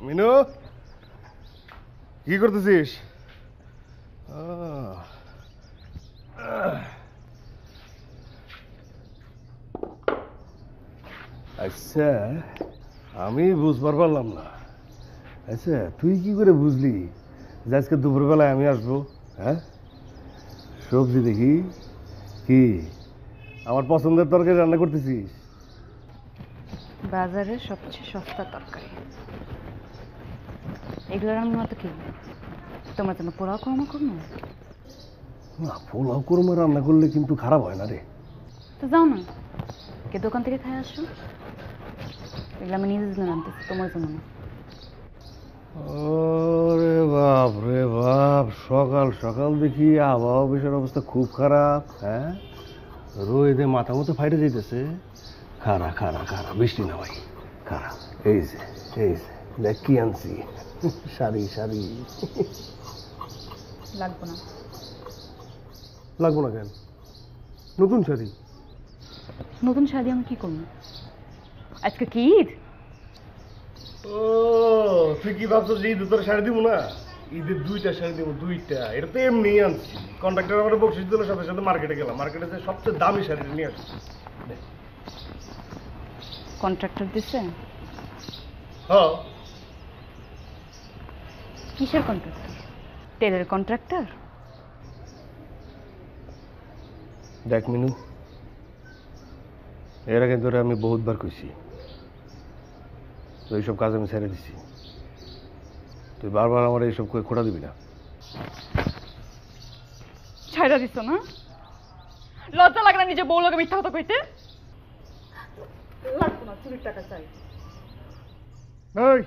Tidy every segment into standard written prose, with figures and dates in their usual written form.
মিনু, কি করতেছিস? আচ্ছা, আমি বুঝবার পারলাম না। আচ্ছা, তুই কি করে বুঝলি যে আজকে দুপুরবেলায় আমি আসবো? হ্যাঁ, সবজি দেখি কি আমার পছন্দের তরকারি রান্না করতেছিস? বাজারের সবচেয়ে সস্তা তরকারি এগুলো রান্না মতো কি তোমার জন্য পোলাও কর্মা করবো না, পোলাও কোরমা রান্না করলে কিন্তু খারাপ হয় না রে। তো যাও না, কে দোকান থেকে খাই আসো। এগুলো আমি নিজের জন্য আনতেছি, তোমার জন্য না। ওরে বাপ রে বাপ, সকাল সকাল দেখি আবহাওয়া অফিসের অবস্থা খুব খারাপ। হ্যাঁ, রোদে মাথা মতো ফাইটে যেতেছে। খারা খারা খারা, বৃষ্টি না ভাই, খারা। এই যে দেখ কি আনছি, শাড়ি শাড়ি। লাগবো না। লাগবো না কেন? নতুন শাড়ি। নতুন শাড়ি আমি কি করবো? আজকে কি ঈদ? ও, তুই কি ভাবছিস যে ঈদের তোর শাড়ি দিব না? ঈদের দুইটা শাড়ি দিব, দুইটা। এটা তো এমনি আনছি, কন্ট্রাক্টর আমার বকশিস দিল, সাথে সাথে মার্কেটে গেলাম, মার্কেটে যে সবচেয়ে দামি শাড়ি নিয়ে আসছি। কন্ট্রাক্টর দিছে? হ্যাঁ। কিসের কন্ট্রাক্টর? তেলের কন্ট্রাক্টর? দেখ মিনু, এর আগে ধরে আমি বহুতবার কইছি তো এইসব কাজ আমি ছেড়ে দিছি। তুই বারবার আমার এইসব করে খোঁড়া দিবি না। ছাইরা দিছ না? লজ্জা লাগে না নিজে বউ লোকে মিথ্যা কথা কইতে? লাগবো না, চুরির টাকা চাই। এই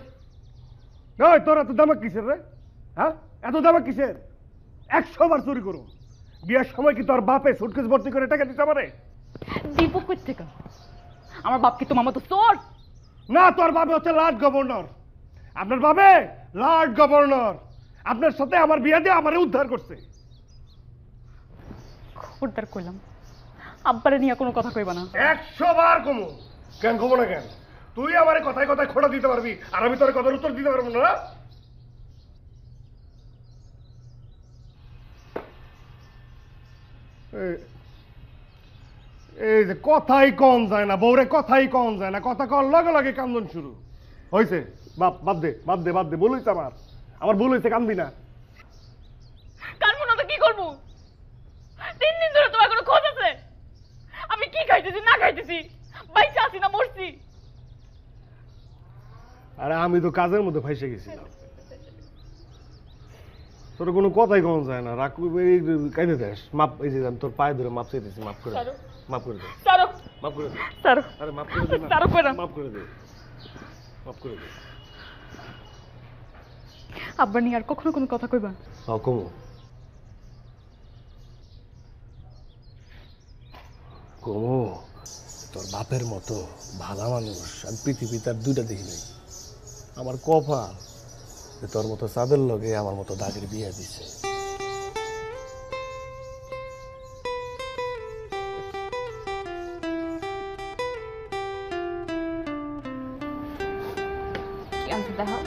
এই, তোর এত দামাক কিসের রে? হ্যাঁ, এত দামাক কিসের? 100 বার চুরি করো, বিয়ার সময় কি তোর বাপে সুটকেস ভর্তি করে টাকা দিতে পারে? দীপক কই থেকে? আমার বাপ কি তোমার মতো চোর? না, তোর বাপে হচ্ছে লার্ড গভর্নর। আপনার বাবে লার্ড গভর্নর আপনার সাথে আমার বিয়ে দিয়ে আমারে উদ্ধার করছে। খবরদার কইলাম, আব্বারে নিয়ে কোনো কথা কইবা না। 100 বার কমু। কেন কমু না কেন? তুই আমারে কথায় কথায় খোঁড়া দিতে পারবি, আর আমি তোর কথার উত্তর দিতে পারবো না। এই যে কথাই কম যায় না, বউরে কথাই কম যায় না, কথা কর লগে লগে কান্দন শুরু হয়েছে। বাপ, বাদ দে বাদ দে বাদ দে, ভুল হয়েছে আমার ভুল হয়েছে, কান্দি না। কানবো না তো কি করবো? 3 দিন ধরে তোমার কোনো খোঁজ আছে? আমি কি খাইতেছি না খাইতেছি, বাইচা আছি না মরছি? আরে আমি তো কাজের মধ্যে ফাইসে গেছিলাম, তোর কোনো কথাই কম যায় না। রাখ, কাইদে দেশ মাপ। এই যে আমি তোর পায়ে ধরে মাপ চাইতেছি, মাপ করে দে, মাপ করে দে, মাপ করে দে। আরে মাপ করে দে না, মাপ করে দে, মাপ করে দে। আব্বা নিয়ে আর কখনো কোনো কথা কইবা? কমু কমু। তোর বাপের মতো ভালো মানুষ আমি পৃথিবী তার দুইটা দেখি নাই। আমার কপাল যে তোর মতো চাঁদের লগে আমার মতো দাগের বিয়ে দিছে। কি আনতে দেখাও?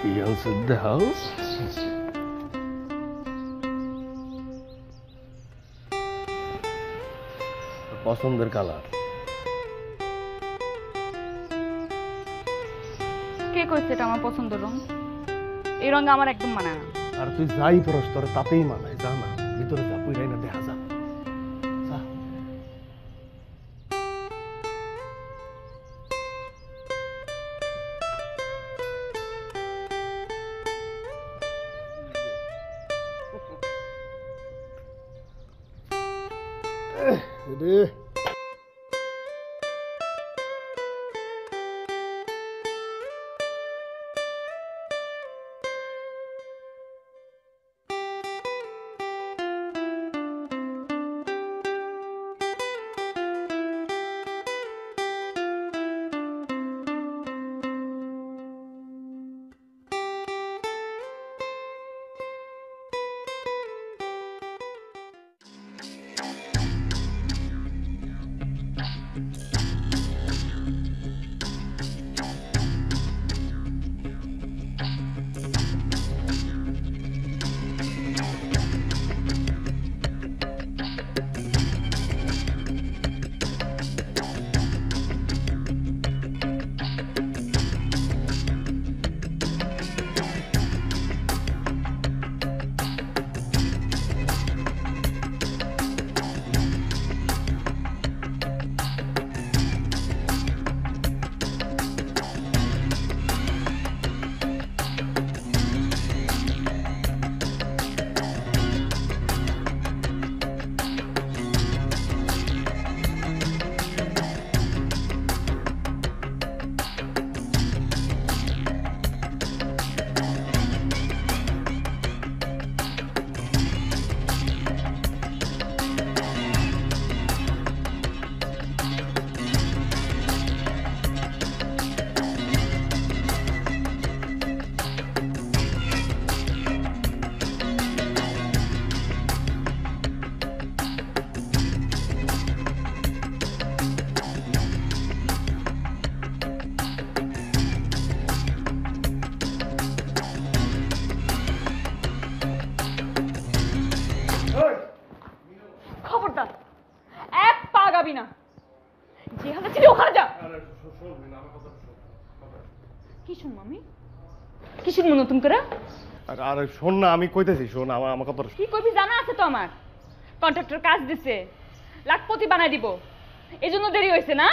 কি আনছে দেখাও? পছন্দের কালার। কে কইছে এটা আমার পছন্দের রং? এই রঙে আমার একদম মানায় না। আর তুই যাই পরস তোর তাতেই মানায়। যা না, ভিতরে যা, পুইরাই না দেখা যা। রে কি শুনবো আমি? কি শুনবো নতুন করে? আরে শোন না, আমি কইতেছি, শোন আমার কথা। কি কইবি জানা আছে তো আমার। কন্ট্রাক্টর কাজ দিছে, লাখপতি বানাই দিব, এই জন্য দেরি হয়েছে না?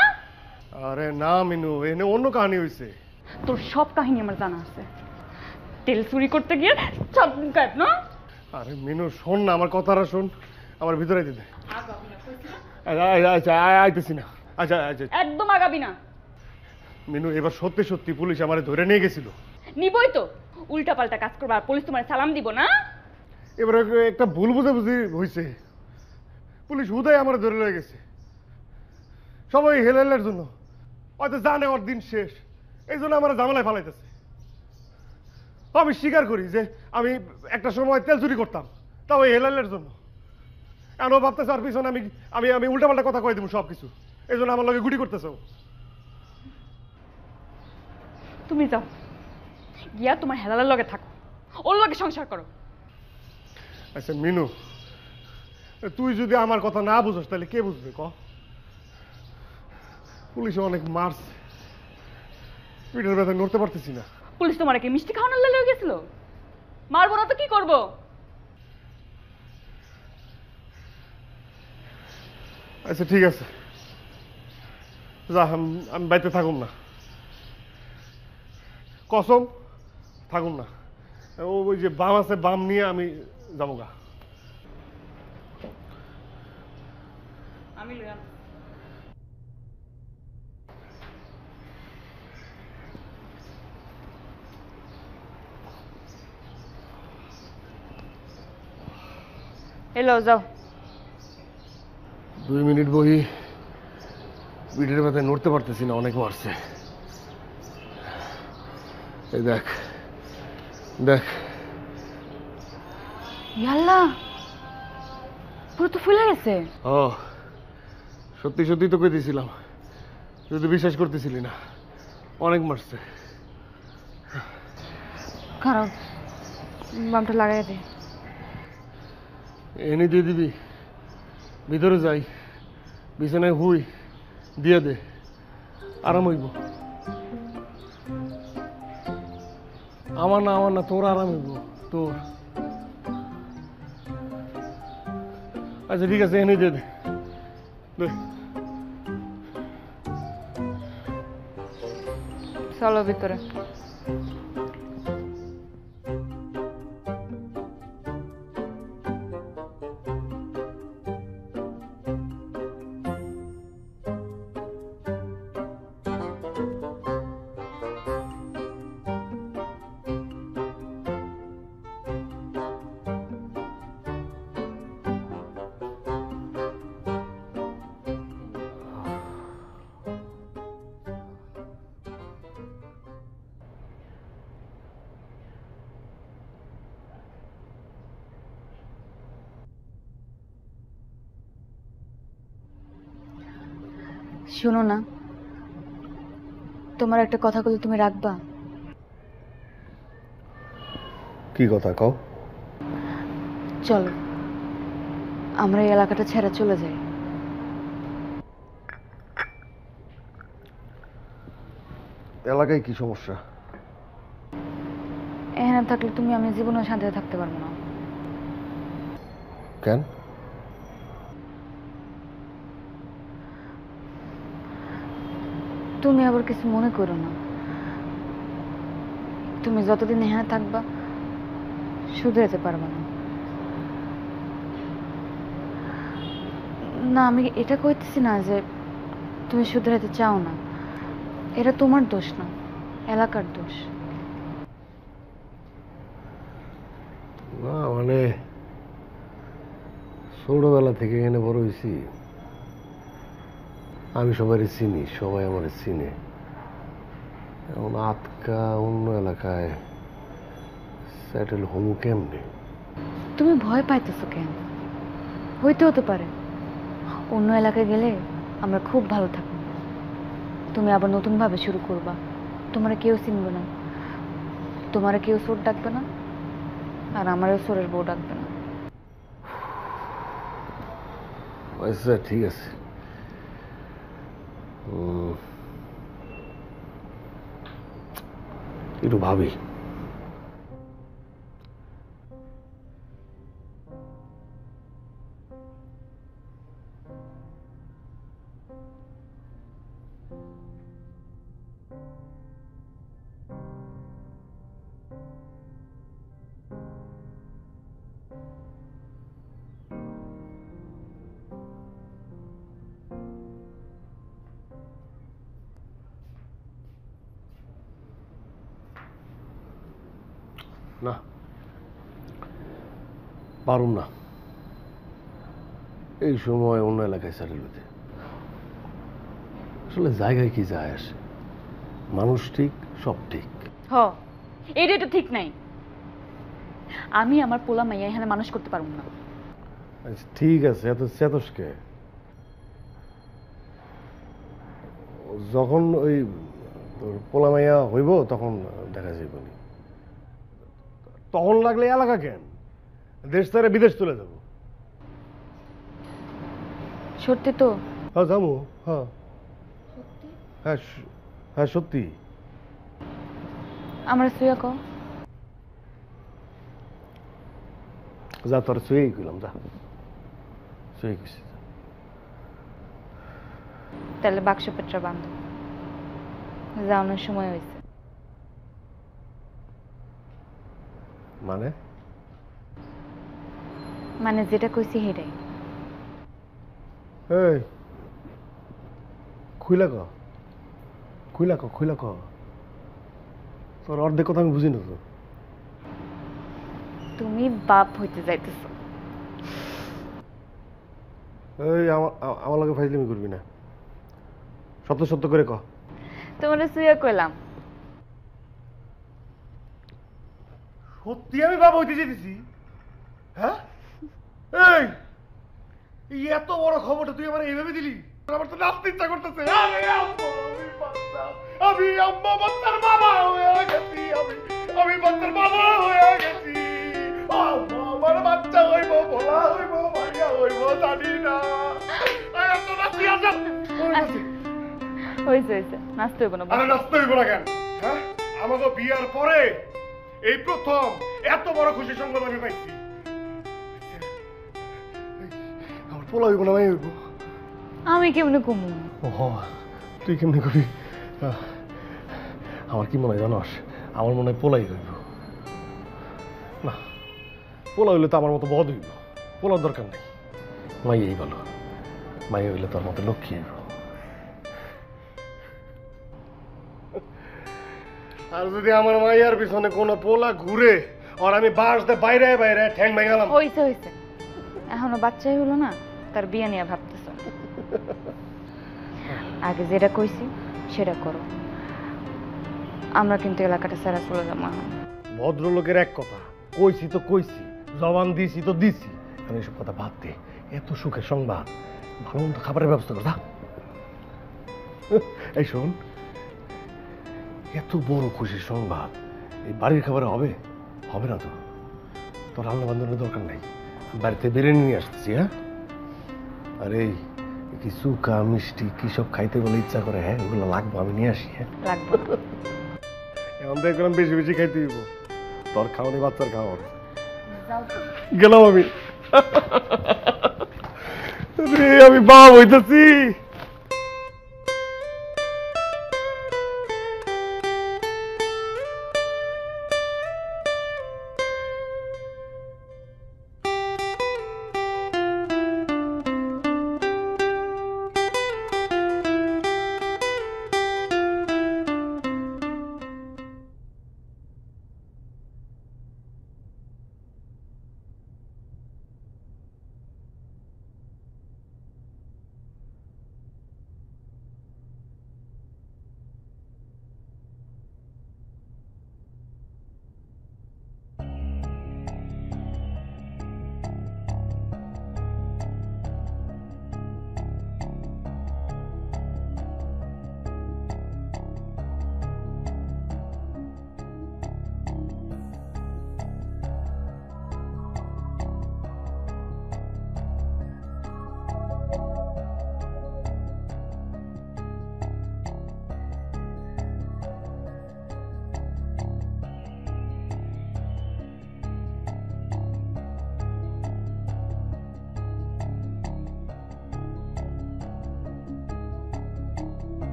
আরে না মিনু, এনে অন্য কাহিনী হয়েছে। তোর সব কাহিনী আমার জানা আছে। তেল চুরি করতে গিয়ে সব কাট না। আরে মিনু শোন না, আমার কথাটা শোন, আমার ভিতরে দিতে। আচ্ছা আইতেছি না। আচ্ছা আচ্ছা একদম আগাবি না। মিনু, এবার সত্যি সত্যি পুলিশ আমারে ধরে নিয়ে গেছিল। নিবই তো, উল্টা পাল্টা কাজ করবা, পুলিশ তোমার সালাম দিব না? এবার একটা ভুল বুঝাবুঝি হয়েছে, পুলিশ হুদাই আমার ধরে লয়ে গেছে, সবাই হেলেলের জন্য। হয়তো জানে ওর দিন শেষ, এই জন্য আমার ঝামেলায় ফালাইতেছে। আমি স্বীকার করি যে আমি একটা সময় তেল চুরি করতাম, তাও এই হেলেলের জন্য। এমন ভাবতেছে আর পিছনে আমি আমি আমি উল্টাপাল্টা কথা কয়ে দিব সব কিছু, এই জন্য আমার লগে গুটি করতেছে। তুমি যাও, গিয়া তোমার হেলালের লগে থাকো, ওর লগে সংসার করো। আচ্ছা মিনু, তুই যদি আমার কথা না বুঝস তাহলে কে বুঝবে ক? পুলিশে অনেক মারছে, পিঠের ব্যথা নড়তে পারতেছি না। পুলিশ তোমার কি মিষ্টি খাওয়ানোর লগে গেছিল? মারবো না তো কি করবো? আচ্ছা ঠিক আছে, যা, আমি বাড়িতে থাকুম না, কসম থাকুম না। ওই যে বাম আছে, বাম নিয়ে আমি যাবো গা। আমি লইয়া এলো, যাও। 2 মিনিট বহি, পিঠের ব্যথায় নড়তে পারতেছি না, অনেক মারছে। এই দেখ দেখ। ইয়াল্লা, পুরো তো ফুলে গেছে। ও সত্যি সত্যি তো কইতেছিলাম, তুই তো বিশ্বাস করতেছিলি না, অনেক মারছে। খারাপ, বামটা লাগাই দে। এনে দিয়ে দিবি? ভিতরে যাই, বিছানায় হুই, দিয়ে দে, আরাম হইব। আমার না তোর আরাম হইব, তোর। আচ্ছা ঠিক আছে, এনে দিয়ে দে। চলো ভিতরে। শোনো না, তোমার একটা কথা বলে তুমি রাখবা? কি কথা কও? চলো আমরা এই এলাকাটা ছেড়ে চলে যাই। এলাকায় কি সমস্যা? এখানে থাকলে তুমি আমি জীবনে শান্তিতে থাকতে পারবো না। কেন? তুমি আবার কিছু মনে করো না, তুমি যতদিন এখানে থাকবা শুধরাতে পারবে না। না, আমি এটা কইতেছি না যে তুমি শুধরাতে চাও না, এটা তোমার দোষ না, এলাকার দোষ। না মানে ছোটবেলা থেকে এখানে বড় হয়েছি, আমি সবাই চিনি, সবাই আমার চিনে। এখন আতকা অন্য এলাকায় সেটেল হমু কেমনে? তুমি ভয় পাইতেছো কেন? হইতে হতে পারে অন্য এলাকায় গেলে আমরা খুব ভালো থাকবো, তুমি আবার নতুন ভাবে শুরু করবা, তোমার কেউ চিনবে না, তোমার কেউ চোর ডাকবে না, আর আমারও চোরের বউ ডাকবে না। আচ্ছা ঠিক আছে, একটু ভাবি। না, পারুম না এই সময় অন্য এলাকায় সেটেল হতে। আসলে জায়গায় কি যায় আসে, মানুষ ঠিক, সব ঠিক। হ, এইটা তো ঠিক নাই। আমি আমার পোলা মাইয়া এখানে মানুষ করতে পারবো না। আচ্ছা ঠিক আছে, এত চেতসকে যখন ওই তোর পোলামাইয়া হইব তখন দেখা যাইব নি। তখন লাগলে এলাকা কেন, দেশ ছেড়ে বিদেশ চলে যাব। সত্যি তো? হ্যাঁ যাবো, হ্যাঁ হ্যাঁ হ্যাঁ সত্যি। আমরা শুয়ে কও। যা তোর শুয়েই গেলাম, যা শুয়ে গেছি। তাহলে বাক্স পেটরা বান্ধব, যাওয়ানোর সময় হয়েছে। মানে মানে যেটা কইছি সেটাই। এই খুইলা ক, খুইলা ক, খুইলা ক। তোর অর্ধেক কথা আমি বুঝি না তো। তুমি বাপ হইতে যাইতেছো। এই আমার লগে ফাইজলামি করবি না, সত্য সত্য করে ক। তোমারে শুয়ে কইলাম। সত্যি আমি বাবা হইতে যেতেছি? হ্যাঁ, এই এত বড় খবরটা তুই আমার এইভাবে দিলি? আমার তো নাচতে ইচ্ছা করতেছে। আমি আম্মা বাচ্চার বাবা হয়ে গেছি, আমি বাচ্চার বাবা হয়ে গেছি। আমার বাচ্চা হইব, বলা হইব, ভাইয়া হইব, জানি না। এত নাচি আসা হয়েছে হয়েছে, নাচতে হইব না। আরে নাচতে হইব না কেন? হ্যাঁ, আমাকে বিয়ার পরে এই প্রথম এত বড় খুশি সংবাদ আমি পাইছি। আমার পোলা হইব না, মাই হইব। আমি কেমনে কমু? ও তুই কেমনে করবি? আমার কি মনে হয় জানোস, আমার মনে হয় পোলাই হইব। না, পোলা হইলে তো আমার মতো বদ হইব, পোলার দরকার নেই। মাইয়াই ভালো, মাইয়া হইলে তোর মতো লক্ষ্মী হইব। আর যদি আমার মাইয়ার পিছনে কোনো পোলা ঘুরে আর আমি বাঁশ দিয়ে বাইরে বাইরে ঠ্যাং ভেঙালাম। হয়েছে হয়েছে, এখনো বাচ্চাই হলো না, তার বিয়ে নিয়ে ভাবতেছ। আগে যেটা কইছি সেটা করো, আমরা কিন্তু এলাকাটা সারা চলে যাবো। ভদ্রলোকের এক কথা, কইছি তো কইছি, জবান দিছি তো দিছি। আমি এসব কথা বাদ দে, এত সুখের সংবাদ, ভালো মন্দ খাবারের ব্যবস্থা কর। এই শোন, এত বড় খুশির সংবাদ এই বাড়ির খাবারে হবে? হবে না তো। তোর রান্না বান্ধানোর দরকার নেই, বাড়িতে বিরিয়ানি নিয়ে আসতেছি। হ্যাঁ, আর এই কি চুকা মিষ্টি কি সব খাইতে বলে ইচ্ছা করে, হ্যাঁ ওগুলো লাগবো, আমি নিয়ে আসি। হ্যাঁ লাগবে। এখন দেখলাম বেশি বেশি খাইতে হইব, তোর খাওয়ানি বাচ্চার খাওয়ান। গেলাম আমি। আমি বাপ হইতেছি।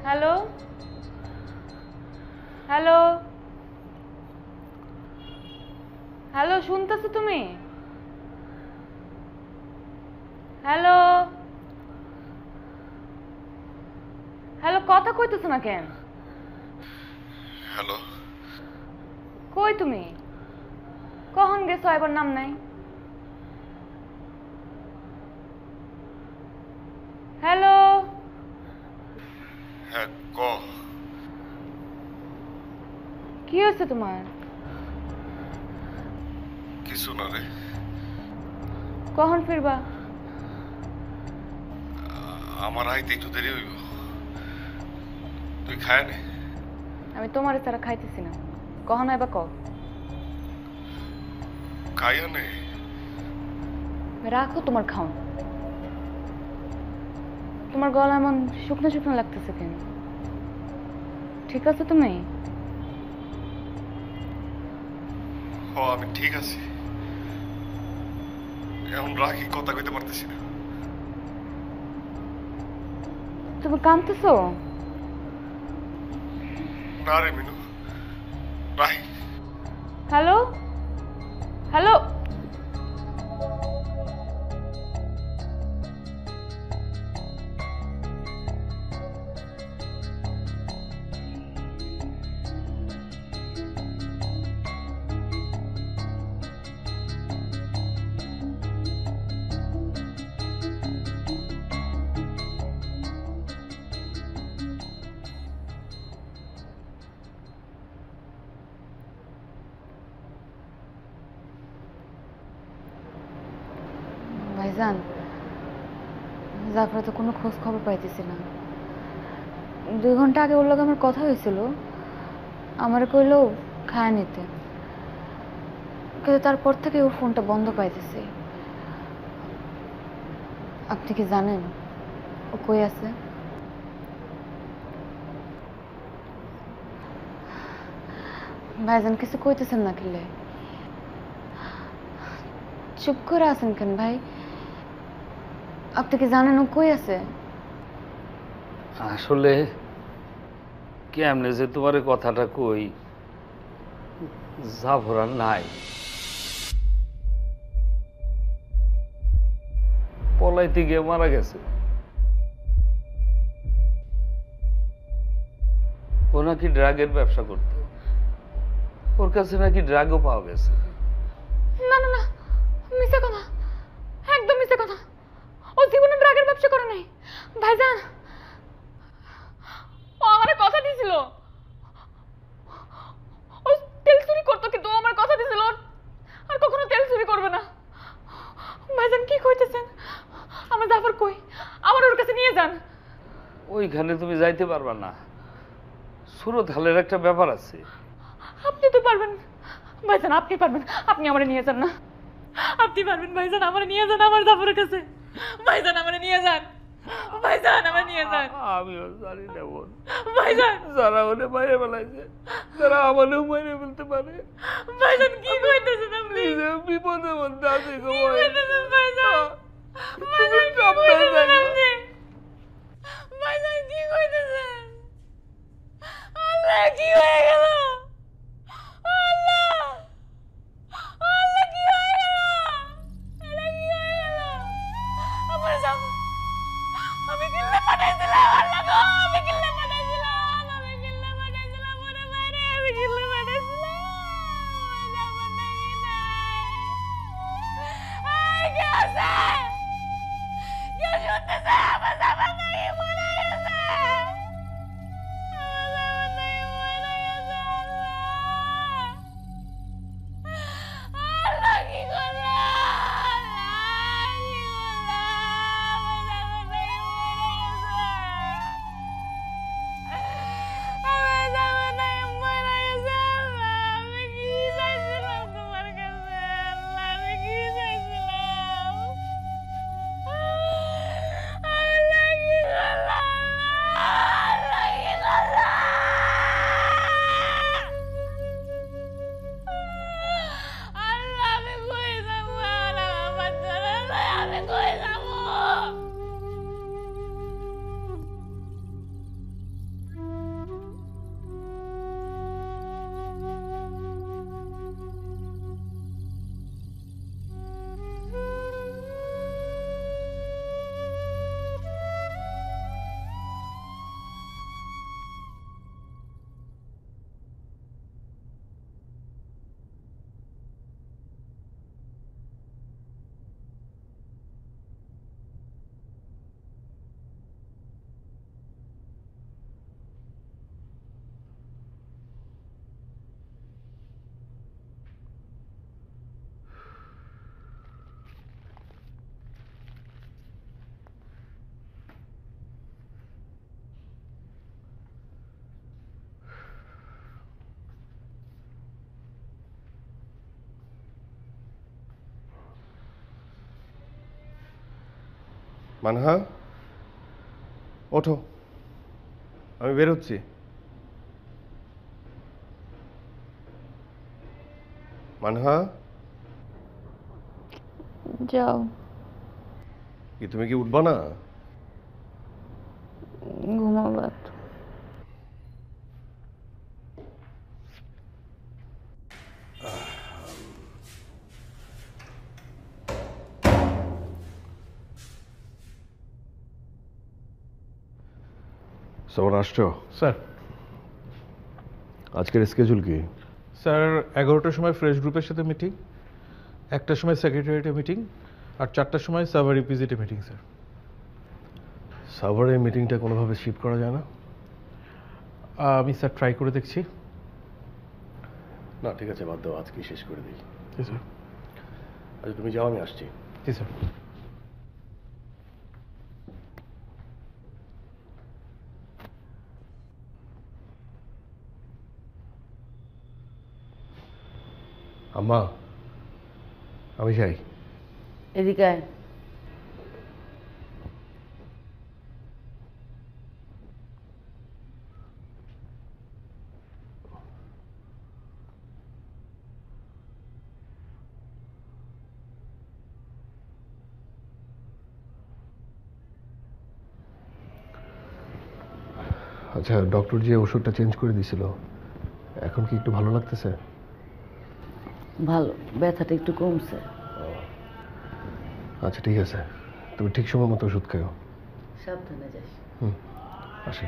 হ্যালো হ্যালো হ্যালো, শুনতেছো তুমি? হ্যালো হ্যালো, কথা কইতেছো না কেন? হ্যালো, কই তুমি? কখন গেছো, এবার নাম নাই? হ্যালো, হ্যাঁ ক। কি হয়েছে তোমার? কিছু না রে, কখন ফিরবা? আমার আইতে একটু দেরি হইব। তুই খায় নে। আমি তোমার ছাড়া খাইতেছি না। কখন আইবা কও। খাইয়া নে। রাখো তোমার খাওন। তোমার গলা এমন শুকনো শুকনো লাগতেছে কেন? ঠিক আছে তুমি? ও আমি ঠিক আছি, এখন রাখি, কথা কইতে পারতেছি না। তুমি কাঁদতেছো? না রে মিনু, রাখি। হ্যালো হ্যালো, ভাইজান, জাফরা তো কোনো খোঁজ খবর পাইতেছি না। 2 ঘন্টা আগে ওর লগে আমার কথা হয়েছিল, আমার কইলো খায় নিতে, কিন্তু তারপর থেকে ওর ফোনটা বন্ধ পাইতেছি। আপনি কি জানেন ও কই আছে? ভাইজান কিছু কইতেছেন না কিলে? চুপ করে আছেন কেন ভাই? আপনি কি জানেন ও কই আছে? আসলে কেমনে যে তোমার কথাটা কই, জাফরা নাই, পলাইতে গিয়ে মারা গেছে। ও নাকি ড্রাগের ব্যবসা করত, ওর কাছে নাকি ড্রাগও পাওয়া গেছে। না না না, মিথ্যা কথা, একদম মিথ্যা কথা। ও জীবনে ড্রাগের ব্যবসা করে নাই ভাইজান। ও আমারে কথা দিয়েছিল, ও তেল চুরি করতো, কিন্তু ও আমার কথা দিয়েছিল আর কখনো তেল চুরি করবে না। ভাইজান কি কইতেছেন? আমার জাফর কই? আমার ওর কাছে নিয়ে যান। ওইখানে তুমি যাইতে পারবা না, সুরত হালের একটা ব্যাপার আছে। আপনি তো পারবেন ভাইজান, আপনি পারবেন, আপনি আমারে নিয়ে যান না। আপনি পারবেন ভাইজান, আমারে নিয়ে যান আমার জাফরের কাছে। ভাইজান আমারে নিয়ে যান, ভাইজান আমারে নিয়ে যান। আমিও জানি না বোন, ভাইজান যারা ওরে মাইরে ফেলাইছে, যারা আমারও মাইরে ফেলতে পারে। ভাইজান কি কইতেছেন আপনি? নিজে বিপদের মধ্যে আছে গো কি কইতেছেন ভাইজান? তুমি ভাইজান কি সাবধানে কইতেছেন থাকো। আপনি? ভাইজান কি কইতেছেন? আল্লাহ কি হয়ে গেল? আল্লাহ, আল্লাহ কি হয়ে গেল? এটা কি হয়ে গেল? আমার জাফর, আমি কিল্লে পাঠাইছিলাম, আল্লাহ গো, আমি কিল্লে পাঠাইছিলাম, আমি কিল্লে পাঠাইছিলাম ওরে বাইরে, আমি কিল্লে পাঠাইছিলাম। আমার জাফর নাকি নাই। আর কে আছে? কেউ শুনতেছে? আমার জাফর নাকি মরে গেছে। আমার জাফর নাকি মরে গেছে। আল্লাহ, আল্লাহ কি করলা? আল্লাহ কি করলা? আমার জাফর নাকি মরে গেছে। আমার জাফর নাকি মরে গেছে। মানহা, ওঠো, আমি বেরোচ্ছি। মানহা, যাও। কি তুমি কি উঠবা না? ঘুমাবো। সবার আসছো? স্যার আজকের স্কেজুল কি? স্যার 11টার সময় ফ্রেশ গ্রুপের সাথে মিটিং, 1টার সময় সেক্রেটারিয়েটে মিটিং, আর 4টার সময় সাভার ইপিজিটে মিটিং স্যার। সাভারের মিটিংটা কোনোভাবে শিফট করা যায় না? আমি স্যার ট্রাই করে দেখছি। না ঠিক আছে, বাদ দাও, আজকে শেষ করে দিই। জি স্যার। আচ্ছা তুমি যাও, আমি আসছি। জি স্যার। আম্মা, আমি যাই। এদিকে আয়। আচ্ছা, ডক্টর যে ওষুধটা চেঞ্জ করে দিছিল, এখন কি একটু ভালো লাগতেছে? ভালো, ব্যথাটা একটু কমছে। আচ্ছা ঠিক আছে, তুমি ঠিক সময় মতো ওষুধ খাও। সাবধানে যাস। আসি।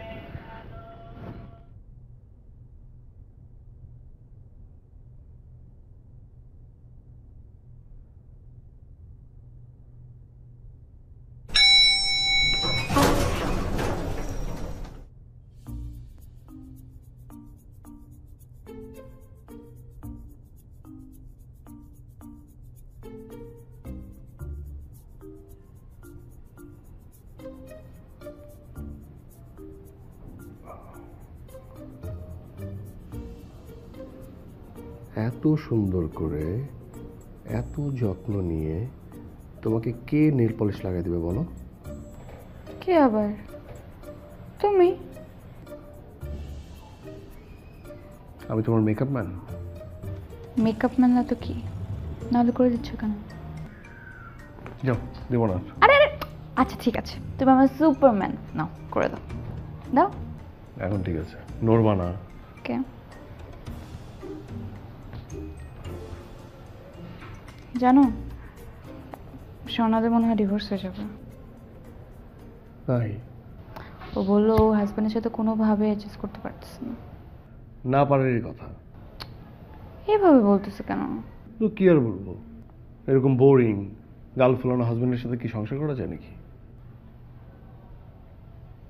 এত সুন্দর করে, এত যত্ন নিয়ে তোমাকে কে নেল পলিশ লাগাই দিবে বলো? কে আবার? তুমি? আমি তোমার মেকআপ ম্যান? মেকআপ ম্যান না তো কি? নাহলে করে দিচ্ছ কেন? যাও, দেবো না। আরে আরে, আচ্ছা ঠিক আছে, তুমি আমার সুপারম্যান, নাও করে দাও। দাও। এখন ঠিক আছে, নড়বা না। কে? জানো, সোনাদের মনে হয় ডিভোর্স হয়ে যাবে। তাই? ও বললো ও হাজব্যান্ডের সাথে কোনোভাবে অ্যাডজাস্ট করতে পারতেছে না। না পারারই কথা। এভাবে বলতেছে কেন? তো কি আর বলবো, এরকম বোরিং গাল ফোলানো হাজবেন্ডের সাথে কি সংসার করা যায় নাকি?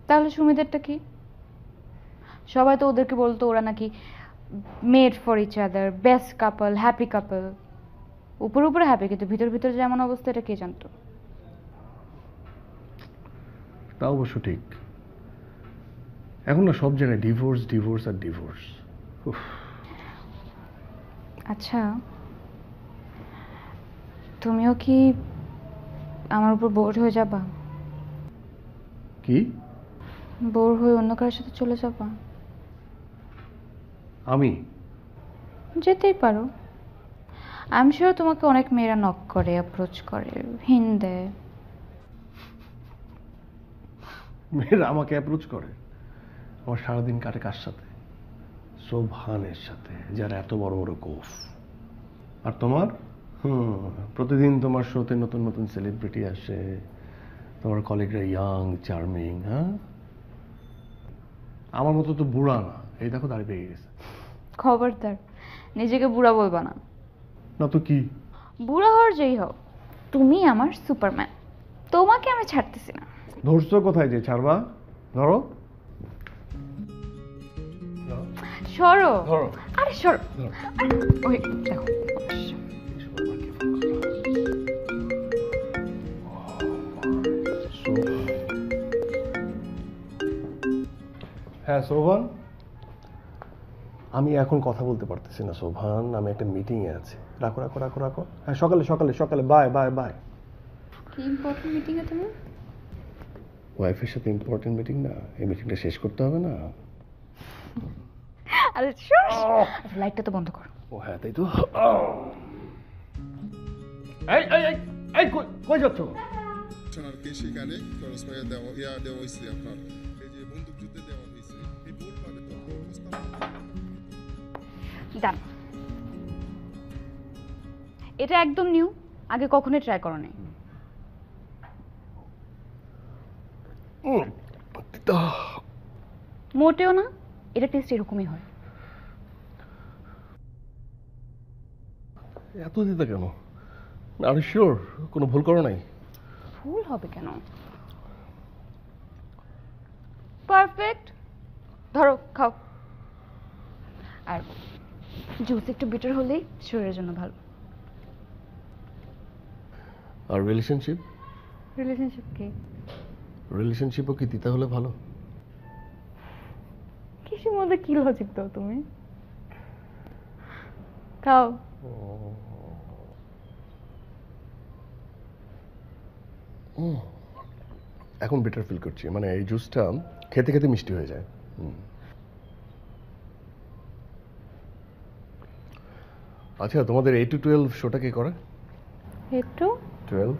তাহলে সুমিদেরটা কি? সবাই তো ওদেরকে বলতো ওরা নাকি made for each other, best couple, happy couple. উপরে উপরে হ্যাপি, কিন্তু ভিতর ভিতর যেমন অবস্থা এটা কে জানতো? তা অবশ্য ঠিক। এখন না সব জায়গায় ডিভোর্স, ডিভোর্স আর ডিভোর্স। আচ্ছা, তুমিও কি আমার উপর বোর হয়ে যাবা? কি? বোর হয়ে অন্য কারোর সাথে চলে যাবা? আমি? যেতেই পারো। আই এম শিওর তোমাকে অনেক মেয়েরা নক করে, অ্যাপ্রোচ করে, হিন্ট দেয়। মেয়েরা আমাকে অ্যাপ্রোচ করে? আমার সারাদিন কাটে কার সাথে? সোভানের সাথে, যার এত বড় বড় গোফ। আর তোমার? প্রতিদিন তোমার শোতে নতুন নতুন সেলিব্রিটি আসে, তোমার কলিগরা ইয়াং, চার্মিং। হ্যাঁ, আমার মতো তো বুড়া না। এই দেখো দাঁড়িয়ে পেয়ে গেছে। খবরদার, নিজেকে বুড়া বলবা না। না তো কি? বুড়া হওয়ার যেই হোক, তুমি আমার সুপারম্যান, তোমাকে আমি ছাড়তেছি না। ধরছো কোথায় যে ছাড়বা? ধরো। সরো। ধরো। আরে সরো। আরে, ওই দেখো। হ্যাঁ সোভান, আমি এখন কথা বলতে পারতেছি না সোভান, আমি একটা মিটিংয়ে আছি। রাখো রাখো রাখো রাখো। হ্যাঁ, সকালে সকালে সকালে, বাই বাই বাই। কি ইম্পর্টেন্ট মিটিং এ তুমি? ওয়াইফের সাথে ইম্পর্টেন্ট মিটিং না, এই মিটিংটা শেষ করতে হবে না? আরে শুশ, লাইটটা তো বন্ধ কর। ও হ্যাঁ, তাই তো। এই এই এই এই কই যাচ্ছ? আর কি সেখানে খরচ করে দেওয়া হয়েছে আপনার এই যে বন্দুক যুদ্ধে দেওয়া হয়েছে এই ভুল পাবে তো ডান। এটা একদম নিউ, আগে কখনোই ট্রাই করো নাই। মোটেও না, এটা টেস্ট এরকমই হয়। এত দিতে কেন? আর শিওর কোনো ভুল করো নাই? ভুল হবে কেন? পারফেক্ট। ধরো খাও। আর জুস একটু বিটার হলেই শরীরের জন্য ভালো। আর রিলেশনশিপ? রিলেশনশিপ কি? রিলেশনশিপও কি দিতে হলে ভালো? কিসের মধ্যে কি লজিক দাও তুমি? খাও। এখন বেটার ফিল করছি, মানে এই জুসটা খেতে খেতে মিষ্টি হয়ে যায়। আচ্ছা, তোমাদের 8 to 12 শোটা কে করে? 8 to 12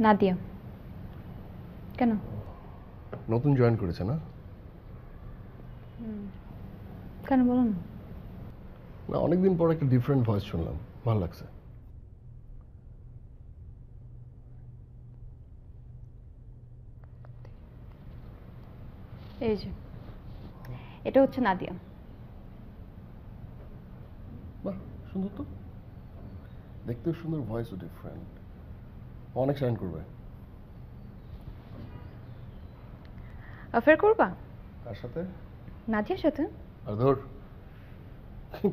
নাদিয়া। কেন? নতুন জয়েন করেছে না? কেন বলো না? না, অনেকদিন পর একটা ডিফারেন্ট ভয়েস শুনলাম, ভালো লাগছে। এই যে এটা হচ্ছে নাদিয়া। বাহ, সুন্দর তো, দেখতেও সুন্দর, ভয়েসও ডিফারেন্ট, অনেক শাইন করবে। অ্যাফেয়ার করবা? কার সাথে? নাদিয়ার সাথে। আর ধর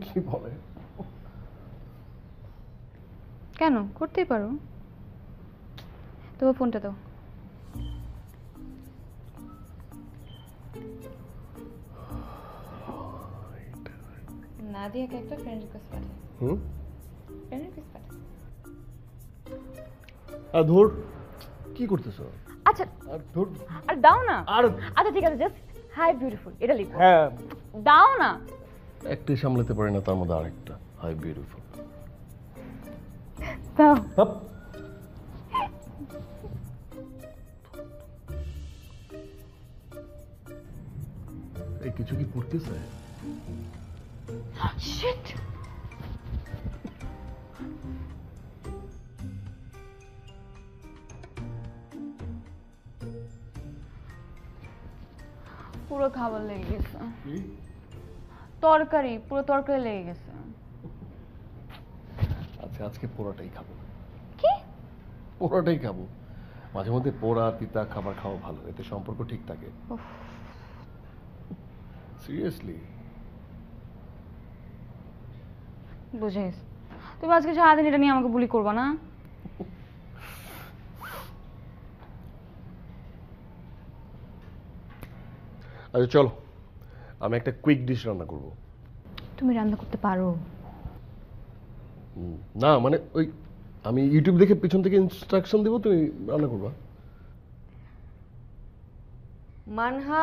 কি বলে? কেন, করতেই পারো। তোমার ফোনটা দাও। নাদিয়াকে একটা ফ্রেন্ড রিকোয়েস্ট পাঠাই। ফ্রেন্ড রিকোয়েস্ট পাঠাই। আর ধর কি করতেছো? আচ্ছা, আর ধর, আর দাও না। আর আচ্ছা ঠিক আছে, জাস্ট হাই বিউটিফুল এটা লিখো। হ্যাঁ, দাও না। একটাই সামলাতে পারি না, তার মধ্যে আরেকটা হাই বিউটিফুল। দাও। এই কিছু কি করতেছে? শিট। পুরো খাবার লেগে গেছে। তরকারি, পুরো তরকারি লেগে গেছে। আচ্ছা, আজকে পোড়াটাই খাবো। কি? পোড়াটাই খাবো। মাঝে মধ্যে পোড়া তিতা খাবার খাওয়া ভালো, এতে সম্পর্ক ঠিক থাকে। সিরিয়াসলি। বুঝিস, তুমি আজকে সারাদিন এটা নিয়ে আমাকে বুলি করবা না? আচ্ছা চলো, আমি একটা কুইক ডিশ রান্না করব। তুমি রান্না করতে পারো? না মানে ওই, আমি ইউটিউব দেখে পিছন থেকে ইনস্ট্রাকশন দেবো, তুমি রান্না করবা। মানহা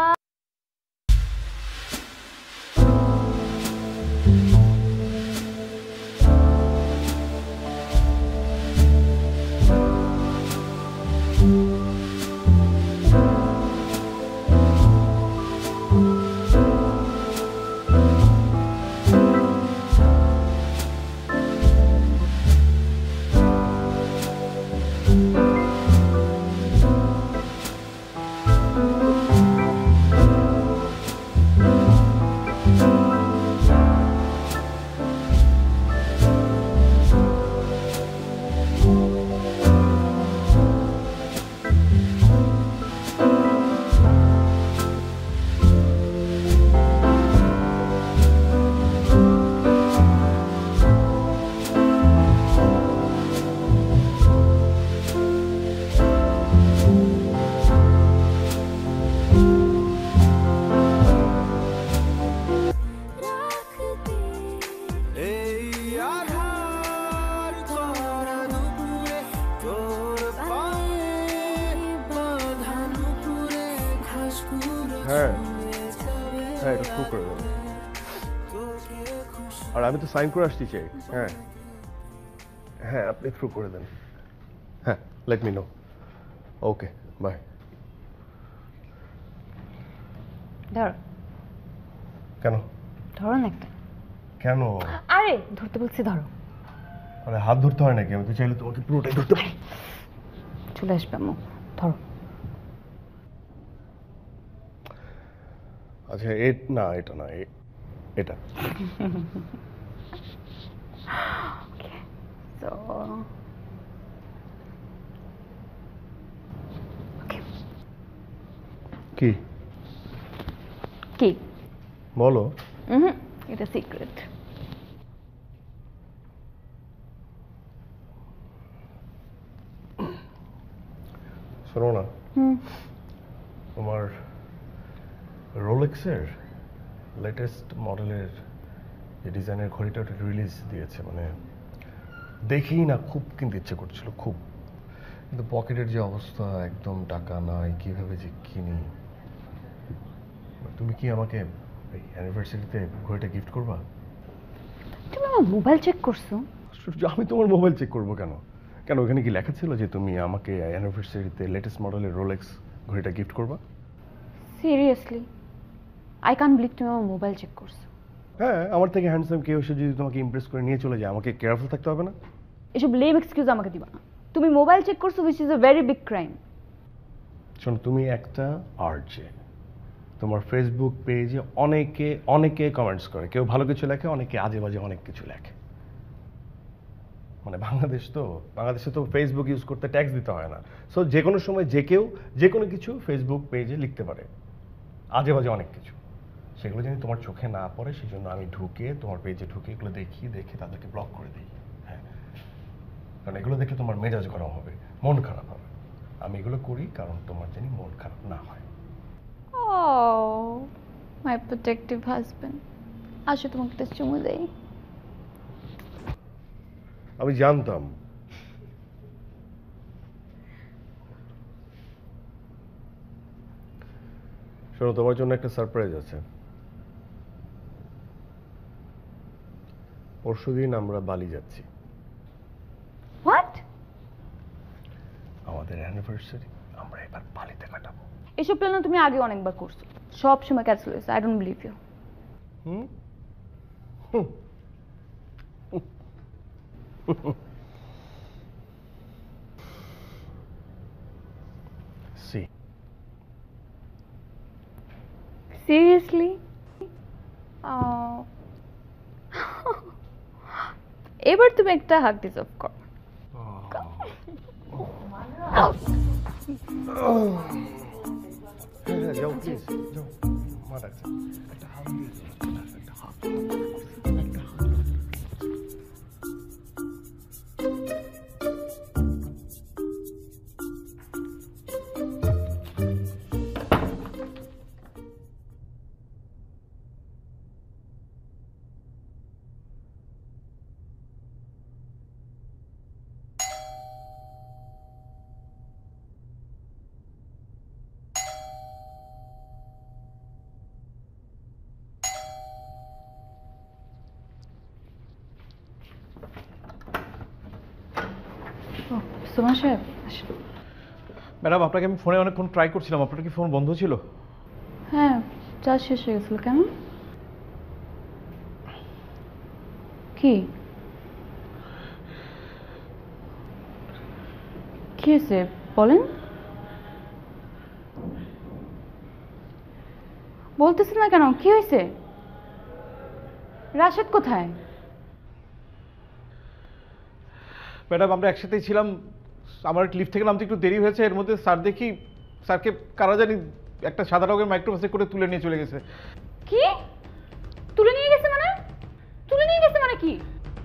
হ্যাঁ এটা থ্রু করে দেন। আর আমি তো সাইন করে আসছি চেক। হ্যাঁ হ্যাঁ আপনি থ্রু করে দেন। হ্যাঁ let me no. Okay bye. ধরো কেন ধরো না একটা। কেন? আরে ধরতে বলছি ধরো। আরে হাত ধরতে হয় নাকি? আমি তো চাইলে তোমাকে পুরোটাই ধরতে পারি। চলে আসবে আম্মু, ধরো। আচ্ছা না এটা না এটা। So, কি কি? বলো। এটা সিক্রেট। শোনো না, তোমার রোলেক্সের লেটেস্ট মডেলের যে ডিজাইনের ঘড়িটা ওটা রিলিজ দিয়েছে, মানে দেখেই না খুব কিনতে ইচ্ছে করছিল খুব, কিন্তু পকেটের যে অবস্থা একদম টাকা নাই, কিভাবে যে কিনি। তুমি কি আমাকে এই অ্যানিভার্সারিতে ঘড়িটা গিফট করবা? তুমি আমার মোবাইল চেক করছো? আমি তোমার মোবাইল চেক করবো কেন? কেন ওখানে কি লেখা ছিল যে তুমি আমাকে অ্যানিভার্সারিতে লেটেস্ট মডেলের রোলেক্স ঘড়িটা গিফট করবা? সিরিয়াসলি আই ক্যান বিলিভ তুমি আমার মোবাইল চেক করছো। হ্যাঁ, আমার থেকে হ্যান্ডসাম কেউ এসে যদি তোমাকে ইমপ্রেস করে নিয়ে চলে যায়, আমাকে কেয়ারফুল থাকতে হবে না? এসব লেম এক্সকিউজ আমাকে দিবা না। তুমি মোবাইল চেক করছো, which is a very big crime. শোনো, তুমি একটা আর্জে, তোমার ফেসবুক পেজে অনেকে কমেন্টস করে, কেউ ভালো কিছু লেখে, অনেকে আজে বাজে অনেক কিছু লেখে। মানে বাংলাদেশে তো ফেসবুক ইউজ করতে ট্যাক্স দিতে হয় না, সো যে কোনো সময় যে কেউ যে কোনো কিছু ফেসবুক পেজে লিখতে পারে, আজে বাজে অনেক কিছু। সেগুলো যদি তোমার চোখে না পড়ে, সেই জন্য আমি তোমার পেজে ঢুকে এগুলো দেখে তাদেরকে ব্লক করে দিই। হ্যাঁ, কারণ এগুলো দেখলে তোমার মেজাজ গরম হবে, মন খারাপ হবে। আমি এগুলো করি কারণ তোমার জানি মন খারাপ না হয়। Oh, my protective husband. আসো তোমাকে একটা চুমু দেই। আমি জানতাম। শোনো, তোমার জন্য একটা সারপ্রাইজ আছে। পরশুদিন আমরা বালি যাচ্ছি। হোয়াট? আমাদের অ্যানিভার্সারি আমরা এবার বালিতে কাটাবো। এসব প্ল্যান তুমি আগে অনেকবার করছো, সব সময় ক্যান্সেল হয়েছে। I don't believe you. See seriously? এবার তুমি একটা হাগ ডিজার্ভ করো। হ্যাঁ, যাও প্লিজ, যাও। মা ডাকছে, একটা হাগ দিয়ে দাও, একটা হাগ। সুমন সাহেব আসুন। ম্যাডাম, আপনাকে আমি ফোনে অনেকক্ষণ ট্রাই করছিলাম, আপনার কি ফোন বন্ধ ছিল? হ্যাঁ, চার্জ শেষ হয়ে গেছিল। কেন? কি কি হয়েছে বলেন। বলতেছেন না কেন? কি হয়েছে? রাশেদ কোথায়? ম্যাডাম, আমরা একসাথেই ছিলাম, আমার লিফট থেকে নামতে একটু দেরি হয়েছে, এর মধ্যে স্যার দেখি স্যারকে কারা জানি একটা সাদা রঙের মাইক্রোবাসে করে তুলে নিয়ে চলে গেছে। কি তুলে নিয়ে গেছে মানে? তুলে নিয়ে গেছে মানে কি?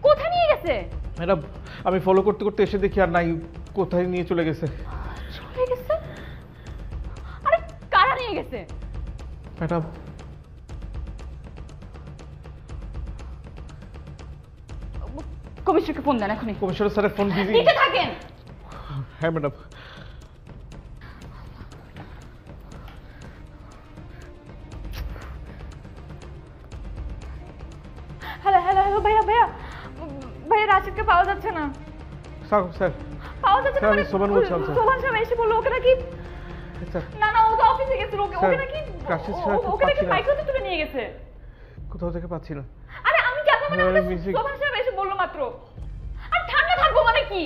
কোথায় নিয়ে গেছে? ম্যাডাম, আমি ফলো করতে করতে এসে দেখি আর নাই, কোথায় নিয়ে চলে গেছে। চলে গেছে? আরে কারা নিয়ে গেছে? ম্যাডাম, কমিশনারকে ফোন দেন এখনই। কমিশনার স্যারের ফোন বিজি। দিতে থাকেন। হ্যাঁ ম্যাডাম। হ্যালো হ্যালো হ্যালো ভাইয়া ভাইয়া ভাইয়া রাশিদকে পাওয়া যাচ্ছে না। স্যার পাওয়া যাচ্ছে না স্যার, আমি মানে সোবান বলছিলাম, স্যার। সোবান সাহেব এসে বললো ওকে নাকি স্যার না না ও তো অফিসে গেছিল ওকে স্যার, ওকে নাকি রাশিদ স্যারকে ওকে নাকি পাচ্ছি না। মাইক্রোতে তুলে নিয়ে গেছে। কোথাও থেকে পাচ্ছি না। আরে আমি জানবো মানে আরে, আমাকে মিউজিক। সোবান সাহেব এসে বললো মাত্র। আর ঠান্ডা থাকবো মানে কি?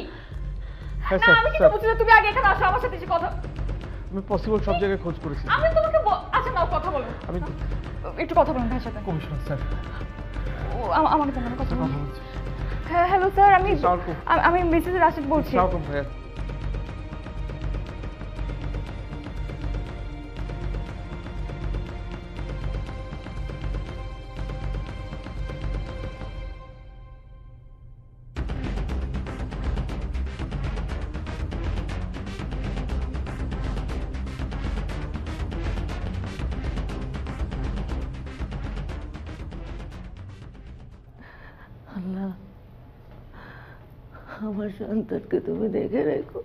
হ্যাঁ না স্যার, আমি কিছু স্যার, বলছি না, তুমি আগে এখানে আসো আমার সাথে এসে কথা। আমি পসিবল সব জায়গায় খোঁজ করেছি। আমি তোমাকে আচ্ছা নাও কথা বলো, আমি একটু কথা বলুন ভাইয়ের সাথে। কমিশনার স্যার আমাকে জানানো কথা বলুন। কথা বলছি। হ্যাঁ হ্যালো স্যার, আমি আসসালামু আলাইকুম। আমি মিসেস রাশিদ বলছি। আসসালামু ভাইয়া। আল্লাহ, আমার সন্তানকে তুমি দেখে রেখো।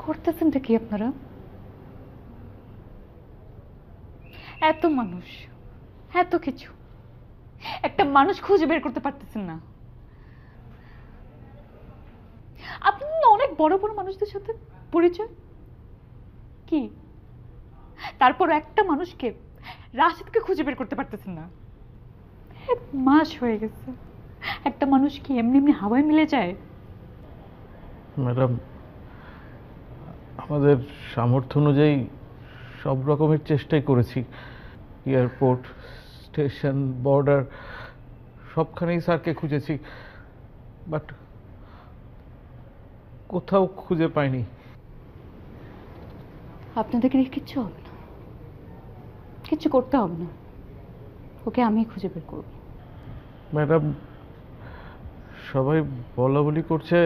করতেছেনটা কি আপনারা? এত মানুষ, এত কিছু, একটা মানুষ খুঁজে বের করতে পারতেছেন না। আপনি না অনেক বড় বড় মানুষদের সাথে পরিচয় কি, তারপর একটা মানুষকে, রাশিদকে খুঁজে বের করতে পারতেছেন না। 1 মাস হয়ে গেছে, একটা মানুষ কি এমনি এমনি হাওয়ায় মিলে যায়? ম্যাডাম, আমাদের সামর্থ্য অনুযায়ী সব রকমের চেষ্টাই করেছি। এয়ারপোর্ট, স্টেশন, বর্ডার সবখানেই স্যারকে খুঁজেছি, বাট কোথাও খুঁজে পাইনি। আপনাদেরকে নিয়ে কিচ্ছু হবে না, কিচ্ছু করতে হবে না, ওকে আমি খুঁজে বের করব। ম্যাডাম, সবাই বলা বলি করছে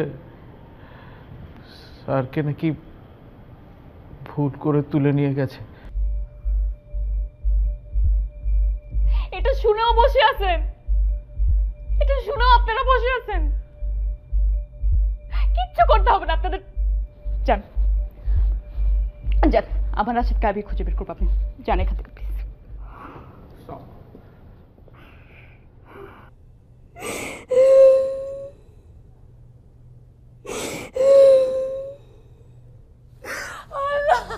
স্যারকে নাকি ভুল করে তুলে নিয়ে গেছে। এটা শুনেও বসে আছেন, এটা শুনেও আপনারা বসে আছেন। কিচ্ছু করতে হবে না আপনাদের, যান যান, আমার রাশিদকে আমি খুঁজে বের করবো, আপনি যান এখান থেকে প্লিজ। আল্লাহ